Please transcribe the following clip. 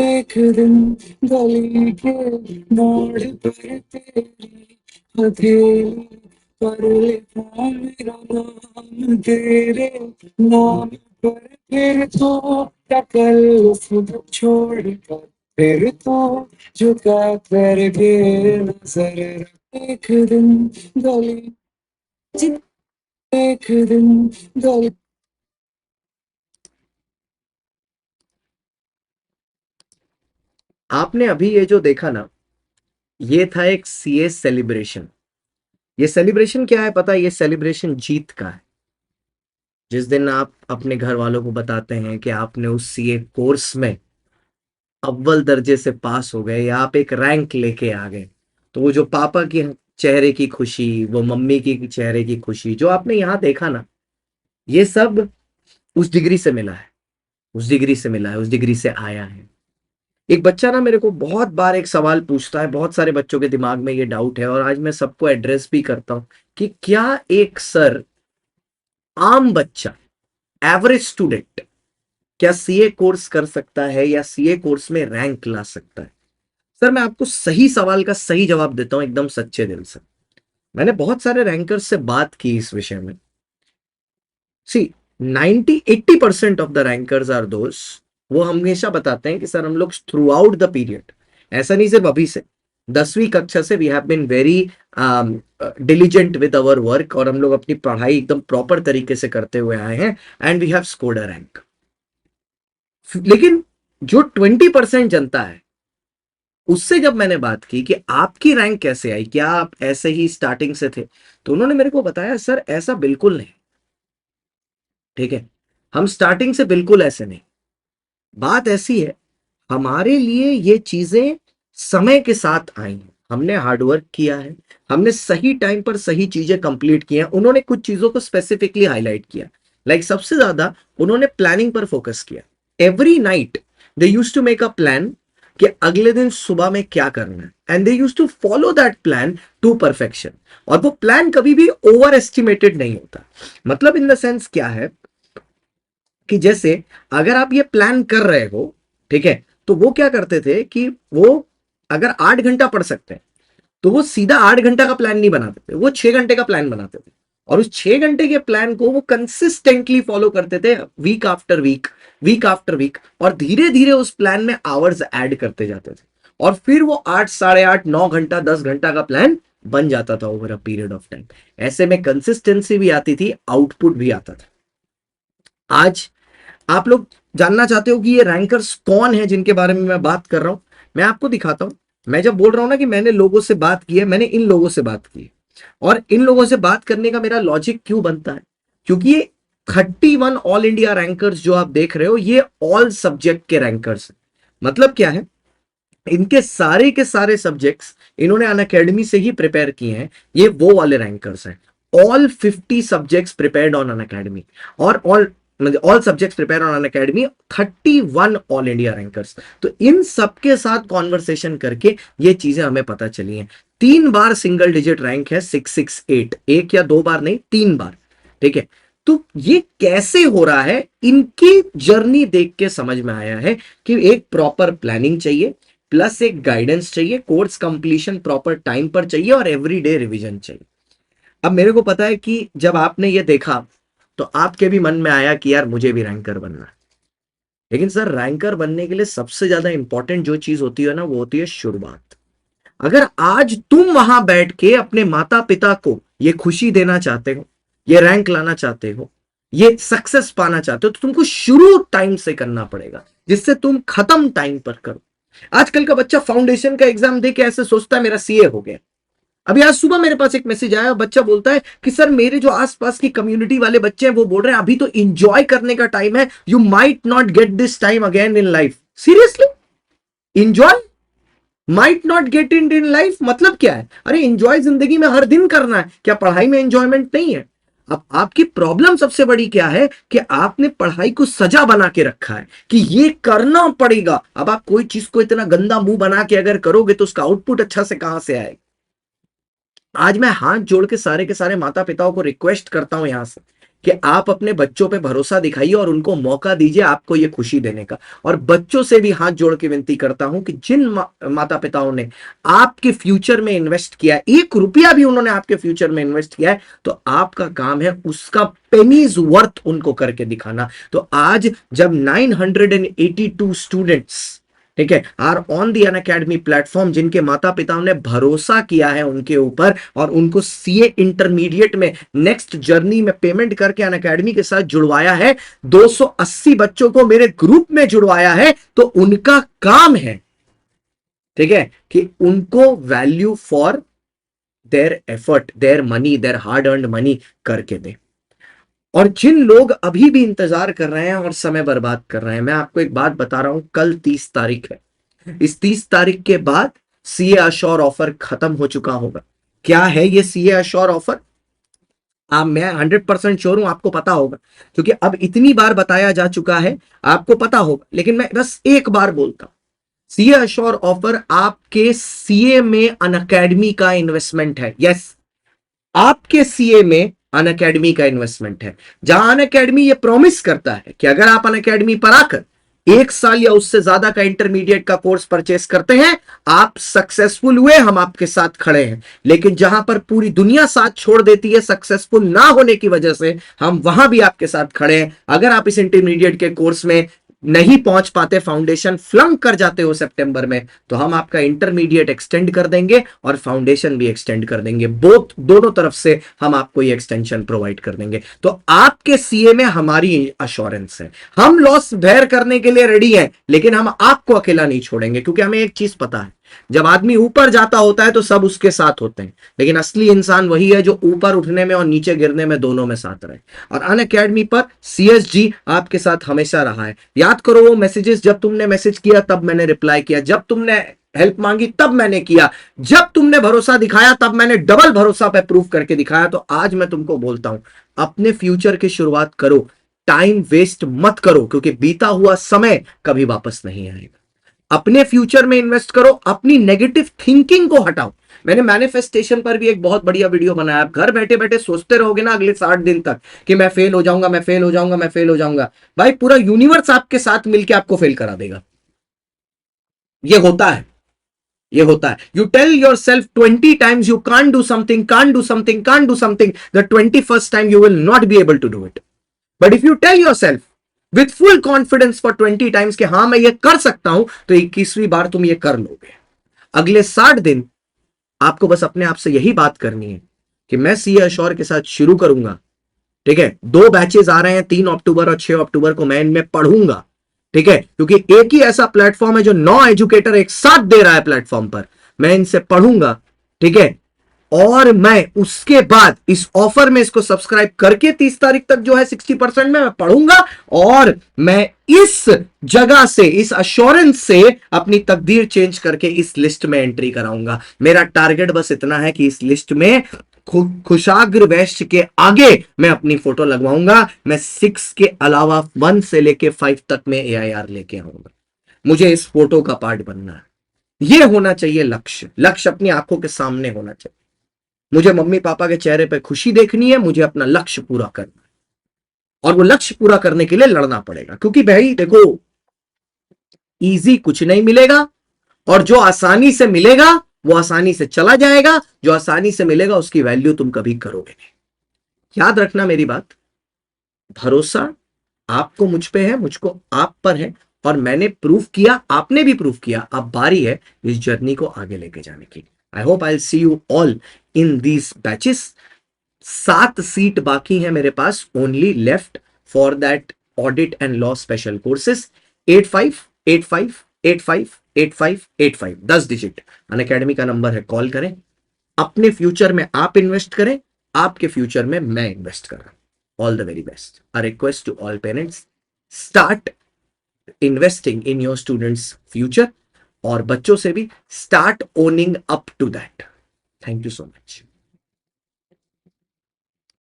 एक दिन गली के मोड़ पर तेरी हथेली पर लिखा मेरा नाम, तेरे नाम पर फिर तो तकल्लुफ़ छोड़ कर फिर तो झुका करके नजर रख। एक दिन गली एक दिन गली। आपने अभी ये जो देखा ना, ये था एक सीए सेलिब्रेशन। ये सेलिब्रेशन क्या है पता है? ये सेलिब्रेशन जीत का है। जिस दिन आप अपने घर वालों को बताते हैं कि आपने उस सीए कोर्स में अव्वल दर्जे से पास हो गए या आप एक रैंक लेके आ गए, तो वो जो पापा की चेहरे की खुशी, वो मम्मी की चेहरे की खुशी जो आपने यहाँ देखा ना, ये सब उस डिग्री से मिला है। उस डिग्री से मिला है, उस डिग्री से आया है। एक बच्चा ना मेरे को बहुत बार एक सवाल पूछता है, बहुत सारे बच्चों के दिमाग में ये डाउट है और आज मैं सबको एड्रेस भी करता हूं कि क्या एक सर, आम बच्चा, एवरेज स्टूडेंट क्या सीए कोर्स कर सकता है या सीए कोर्स में रैंक ला सकता है? सर मैं आपको सही सवाल का सही जवाब देता हूं एकदम सच्चे दिल से। मैंने बहुत सारे रैंकर्स से बात की इस विषय में। See 90-80% of the rankers are those, वो हमेशा बताते हैं कि सर हम लोग थ्रू आउट द पीरियड, ऐसा नहीं सिर्फ अभी से, 10वीं कक्षा से we have been very diligent with our work और हम लोग अपनी पढ़ाई एकदम प्रॉपर तरीके से करते हुए आए हैं and we have scored a rank. लेकिन जो 20% जनता है, उससे जब मैंने बात की कि आपकी रैंक कैसे आई, क्या आप ऐसे ही स्टार्टिंग से थे, तो उन्होंने मेरे को बताया सर ऐसा बिल्कुल नहीं। ठीक है, हम स्टार्टिंग से बिल्कुल ऐसे नहीं। बात ऐसी है, हमारे लिए ये चीजें समय के साथ आई हैं। हमने हार्डवर्क किया है, हमने सही टाइम पर सही चीजें कंप्लीट की हैं। उन्होंने कुछ चीजों को स्पेसिफिकली हाईलाइट किया, लाइक सबसे ज्यादा उन्होंने प्लानिंग पर फोकस किया। Every night they use to make a plan कि अगले दिन सुबह में क्या करना है, and they use to follow that plan to perfection. और वो प्लान कभी भी ओवर एस्टिमेटेड नहीं होता। मतलब इन द सेंस क्या है कि जैसे अगर आप ये प्लान कर रहे हो, ठीक है, तो वो क्या करते थे कि वो अगर 8 घंटा पढ़ सकते हैं तो वो सीधा 8 घंटा का प्लान नहीं बनाते थे, वो 6 घंटे का प्लान बनाते थे। और उस 6 घंटे के प्लान को वो कंसिस्टेंटली फॉलो करते थे, week after week, week after week, और धीरे धीरे उस प्लान में आवर्स ऐड करते जाते थे। और फिर वो 8, 8:30, 9 घंटा, 10 घंटा का प्लान बन जाता था over a period of time. ऐसे में कंसिस्टेंसी भी आती थी, आउटपुट भी आता था। आज आप लोग जानना चाहते हो कि ये रैंकर्स कौन है जिनके बारे में मैं बात कर रहा हूं। मैं आपको दिखाता हूं। मैं जब बोल रहा हूं ना कि मैंने लोगों से बात की है, मैंने इन लोगों से बात की है। और इन लोगों से बात करने का मेरा लॉजिक क्यों बनता है? क्योंकि ये 31 ऑल इंडिया रैंकर्स जो आप देख रहे हो, ये ऑल सब्जेक्ट के रैंकर्स हैं। मतलब क्या है, इनके सारे के सारे सब्जेक्ट्स इन्होंने अनअकैडमी से ही प्रिपेयर किए हैं। ये वो वाले रैंकर्स हैं। All 50 subjects prepared on Unacademy, और all subjects prepare on Unacademy, 31 all India rankers. तो इन सबके साथ कॉन्वर्सेशन करके ये चीजें हमें पता चली हैं। 3 बार सिंगल डिजिट रैंक है, 668, एक या 2 बार नहीं, 3 बार। ठीक है, तो ये कैसे हो रहा है, इनकी जर्नी देख के समझ में आया है कि एक प्रॉपर प्लानिंग चाहिए, प्लस एक गाइडेंस चाहिए, कोर्स कंप्लीशन प्रॉपर टाइम पर चाहिए, और एवरीडे रिवीजन चाहिए। अब मेरे को पता है कि जब आपने ये देखा तो आपके भी मन में आया कि यार मुझे भी रैंकर बनना है। लेकिन सर रैंकर बनने के लिए सबसे ज्यादा इंपॉर्टेंट जो चीज होती है ना, वो होती है शुरुआत। अगर आज तुम वहां बैठ के अपने माता पिता को ये खुशी देना चाहते हो, ये रैंक लाना चाहते हो, ये सक्सेस पाना चाहते हो, तो तुमको शुरू टाइम से करना पड़ेगा, जिससे तुम खत्म टाइम पर करो। आजकल का बच्चा फाउंडेशन का एग्जाम दे के ऐसे सोचता है मेरा सीए हो गया। अभी आज सुबह मेरे पास एक मैसेज आया, बच्चा बोलता है कि सर मेरे जो आसपास की कम्युनिटी वाले बच्चे हैं वो बोल रहे हैं अभी तो एंजॉय करने का टाइम है, you might not get this time again in life. Seriously? Enjoy might not get in life मतलब क्या है? अरे एंजॉय जिंदगी में हर दिन करना है, क्या पढ़ाई में एंजॉयमेंट नहीं है? अब आपकी प्रॉब्लम सबसे बड़ी क्या है कि आपने पढ़ाई को सजा बना के रखा है कि ये करना पड़ेगा। अब आप कोई चीज को इतना गंदा मुंह बना के अगर करोगे तो उसका आउटपुट अच्छा से कहां से आएगा? आज मैं हाथ जोड़ के सारे माता पिताओं को रिक्वेस्ट करता हूं यहां से कि आप अपने बच्चों पे भरोसा दिखाइए और उनको मौका दीजिए आपको ये खुशी देने का। और बच्चों से भी हाथ जोड़ के विनती करता हूं कि जिन माता पिताओं ने आपके फ्यूचर में इन्वेस्ट किया है, 1 रुपया भी उन्होंने आपके फ्यूचर में इन्वेस्ट किया है, तो आपका काम है उसका पेनीज वर्थ उनको करके दिखाना। तो आज जब 982 स्टूडेंट्स, ठीक है, are on the Unacademy platform, जिनके माता पिताओं ने भरोसा किया है उनके ऊपर और उनको सीए इंटरमीडिएट में नेक्स्ट जर्नी में पेमेंट करके अनअकैडमी के साथ जुड़वाया है, 280 बच्चों को मेरे ग्रुप में जुड़वाया है, तो उनका काम है, ठीक है, कि उनको value for their effort, their money, there hard earned money करके दे। और जिन लोग अभी भी इंतजार कर रहे हैं और समय बर्बाद कर रहे हैं, मैं आपको एक बात बता रहा हूं, कल 30 तारीख है, इस 30 तारीख के बाद सीए अश्योर ऑफर खत्म हो चुका होगा। क्या है ये सीए अश्योर ऑफर? मैं 100% श्योर हूं आपको पता होगा, क्योंकि अब इतनी बार बताया जा चुका है, आपको पता होगा, लेकिन मैं बस एक बार बोलता हूं। सीए अश्योर ऑफर आपके सीए में अनअकैडमी का इन्वेस्टमेंट है। यस, आपके सीए में अनअकैडमी का इन्वेस्टमेंट है, जहां अनअकैडमी ये प्रॉमिस करता है कि अगर आप अनअकैडमी पर आकर 1 साल या उससे ज्यादा का इंटरमीडिएट का कोर्स परचेस करते हैं, आप सक्सेसफुल हुए, हम आपके साथ खड़े हैं। लेकिन जहां पर पूरी दुनिया साथ छोड़ देती है सक्सेसफुल ना होने की वजह से, हम वहां भी आपके साथ खड़े हैं। अगर आप इस इंटरमीडिएट के कोर्स में नहीं पहुंच पाते, फाउंडेशन फ्लंक कर जाते हो सितंबर में, तो हम आपका इंटरमीडिएट एक्सटेंड कर देंगे और फाउंडेशन भी एक्सटेंड कर देंगे। बोथ, दोनों तरफ से हम आपको ये एक्सटेंशन प्रोवाइड कर देंगे। तो आपके सीए में हमारी अश्योरेंस है, हम लॉस बेयर करने के लिए रेडी हैं, लेकिन हम आपको अकेला नहीं छोड़ेंगे, क्योंकि हमें एक चीज पता है, जब आदमी ऊपर जाता होता है तो सब उसके साथ होते हैं, लेकिन असली इंसान वही है जो ऊपर उठने में और नीचे गिरने में दोनों में साथ रहे। और अनअकैडमी पर सीएसजी आपके साथ हमेशा रहा है। याद करो वो मैसेजेस, जब तुमने मैसेज किया तब मैंने रिप्लाई किया, जब तुमने हेल्प मांगी तब मैंने किया, जब तुमने भरोसा दिखाया तब मैंने डबल भरोसा पे प्रूफ करके दिखाया। तो आज मैं तुमको बोलता हूं, अपने फ्यूचर की शुरुआत करो, टाइम वेस्ट मत करो, क्योंकि बीता हुआ समय कभी वापस नहीं आएगा। अपने फ्यूचर में इन्वेस्ट करो, अपनी नेगेटिव थिंकिंग को हटाओ। मैंने मैनिफेस्टेशन पर भी एक बहुत बढ़िया वीडियो बनाया। आप घर बैठे बैठे सोचते रहोगे ना अगले 60 दिन तक कि मैं फेल हो जाऊंगा, मैं फेल हो जाऊंगा, मैं फेल हो जाऊंगा, भाई पूरा यूनिवर्स आपके साथ मिलकर आपको फेल करा देगा। ये होता है, ये होता है। You tell yourself 20 times you can't do something, can't do something, can't do something, the 21st time you will not be able to do it. But if you tell yourself with full confidence for 20 times कि हाँ मैं ये कर सकता हूं, तो 21वीं बार तुम ये कर लोगे। अगले 60 दिन आपको बस अपने आप से यही बात करनी है कि मैं सीए अश्योर के साथ शुरू करूंगा, ठीक है, 2 बैचेस आ रहे हैं, 3 अक्टूबर और 6 अक्टूबर को मैं इनमें पढ़ूंगा, ठीक है, क्योंकि एक ही ऐसा प्लेटफॉर्म है जो 9 एजुकेटर एक साथ दे रहा है प्लेटफॉर्म पर। मैं इनसे पढ़ूंगा, ठीक है, और मैं उसके बाद इस ऑफर में इसको सब्सक्राइब करके 30 तारीख तक जो है 60% में मैं पढ़ूंगा, और मैं इस जगह से, इस अश्योरेंस से अपनी तकदीर चेंज करके इस लिस्ट में एंट्री कराऊंगा। मेरा टारगेट बस इतना है कि इस लिस्ट में खुशाग्र वैश्य के आगे मैं अपनी फोटो लगवाऊंगा। मैं 6 के अलावा 1 से लेके 5 तक में AIR लेके आऊंगा। मुझे इस फोटो का पार्ट बनना है। यह होना चाहिए लक्ष्य। लक्ष्य अपनी आंखों के सामने होना चाहिए। मुझे मम्मी पापा के चेहरे पे खुशी देखनी है, मुझे अपना लक्ष्य पूरा करना है, और वो लक्ष्य पूरा करने के लिए लड़ना पड़ेगा। क्योंकि भाई देखो, इजी कुछ नहीं मिलेगा, और जो आसानी से मिलेगा वो आसानी से चला जाएगा। जो आसानी से मिलेगा उसकी वैल्यू तुम कभी करोगे नहीं। याद रखना मेरी बात, भरोसा आपको मुझ पे है, मुझको आप पर है, और मैंने प्रूफ किया, आपने भी प्रूफ किया। अब बारी है इस जर्नी को आगे लेके जाने की। I hope I will see you all in these batches. 7 seat बाकी है मेरे पास, only left for that audit and law special courses. 8585858585, 10 digit Unacademy का नंबर है, कॉल करें। अपने फ्यूचर में आप इन्वेस्ट करें, आपके फ्यूचर में मैं इन्वेस्ट कर रहा हूं। All the very best. A request to all parents, start investing in your students future, और बच्चों से भी start owning up to that. Thank you so much.